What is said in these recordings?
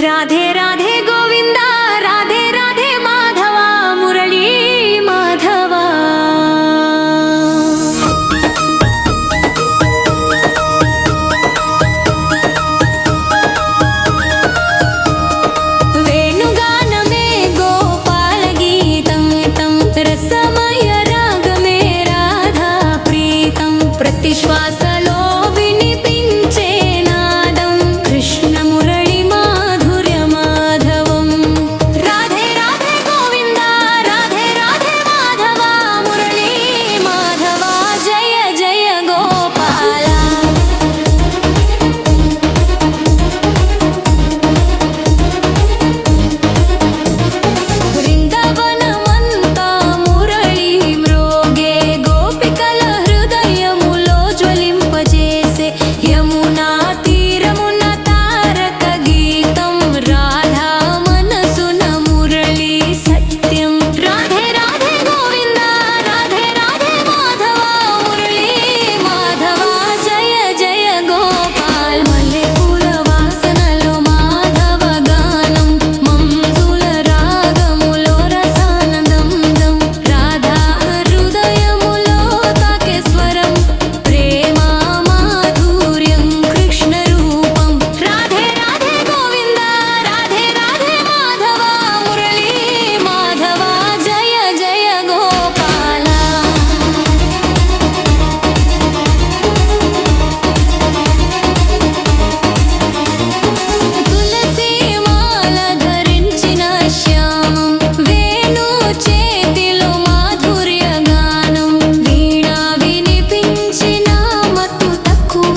राधे राधे गोविंदा राधे राधे माधवा मुरली माधवा वेणुगानमे गोपाल गीतं तं रसमय राग में राधा प्रीतं प्रतिश्वासलो विनिपिंचे नादं कृष्ण मुरली माधुर्य माधवम् राधे राधे गोविंदा राधे राधे माधवा मुरली माधवा जय जय गोपाला బృందావనమంతా మురళి మ్రోగే గోపికల హృదయములో జ్వలింపజేసే యమునా తీరమున తారక గీతం రాధా మనసున మురళి సత్యం రాధే రాధే గోవింద రాధే రాధే మాధవ మురళి మాధవ జయ జయ గోపాల్ మల్లెపూల వాసనలో మాధవ గానం మంజుల రాగములో రసానందం రాధా హృదయములో తాకే స్వరం ప్రేమ మాధుర్యం కృష్ణ రూపం రాధే రాధే గోవింద రాధే రాధే మాధవ మురళి మాధవ జయ జయ గోపాల తులసి మాల ధరించిన శ్యామం వేణు చేతిలో మాధుర్య గానం వీణా వినిపించిన మత్తు తక్కువ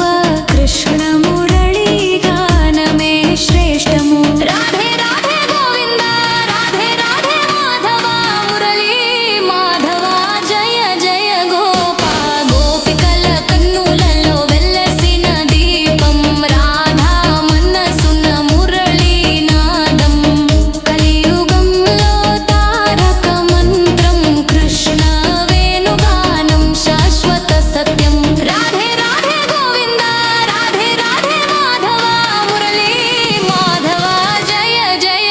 కృష్ణ మురళి గానమే శ్రేష్టము రాధే రాధే గోవింద రాధే రాధే మాధవ మురళి మాధవ జయ జయ గోపా గోపికల కన్నులలో వెల్లసిన దీపం రాధా మనసున మురళి నాదం కలియుగంలో తారక మంత్రం కృష్ణ వేణుగానం శాశ్వత సత్యం రాధే రాధే గోవింద రాధే రాధే మాధవ మురళి మాధవ జయ జయ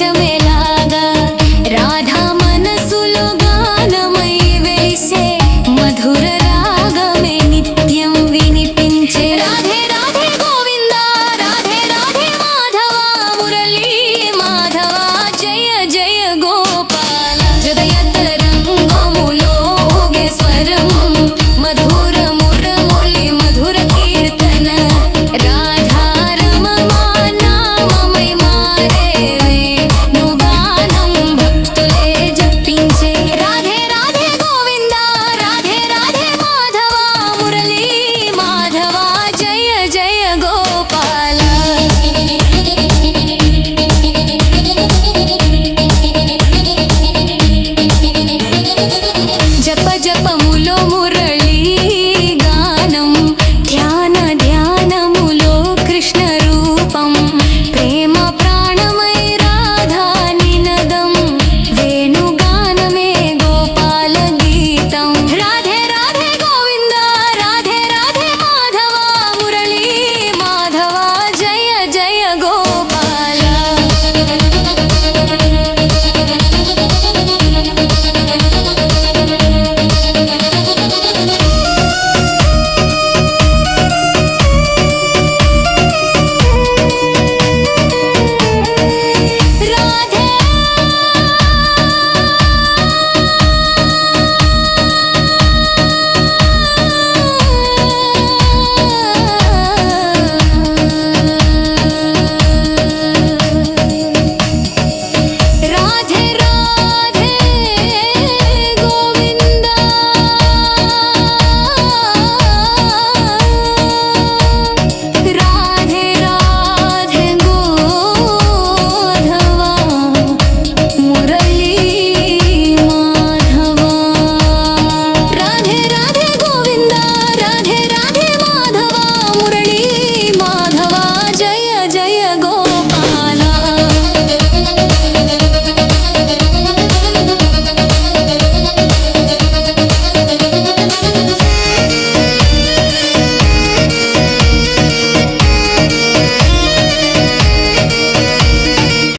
ప్రపంచమేలాగా రాధా మనసులో గానమై వెలిసే మధుర రాగమే నిత్యం వినిపించే రాధే రాధే గోవింద రాధే రాధే మాధవ మురళీ మాధవ జయ జయ గోపాల హృదయ తరంగములో ఊగే స్వరం మధుర మురళి మధుర కీర్తన రాధా రమమా నామమై మారేవే నుగానం భక్తులే జపించే రాధే రాధే గోవింద రాధే రాధే మాధవ మురళీ మాధవ జయ జయ గోపాల జప జపములో మురళీ గానం ధ్యాన ధ్యానములో కృష్ణ రూపం ప్రేమ ప్రాణమై రాధా నినదం వేణుగానమే గోపాల గీతం రాధే రాధే గోవింద రాధే రాధే మాధవ మురళీ మాధవ జయ జయ గోపాల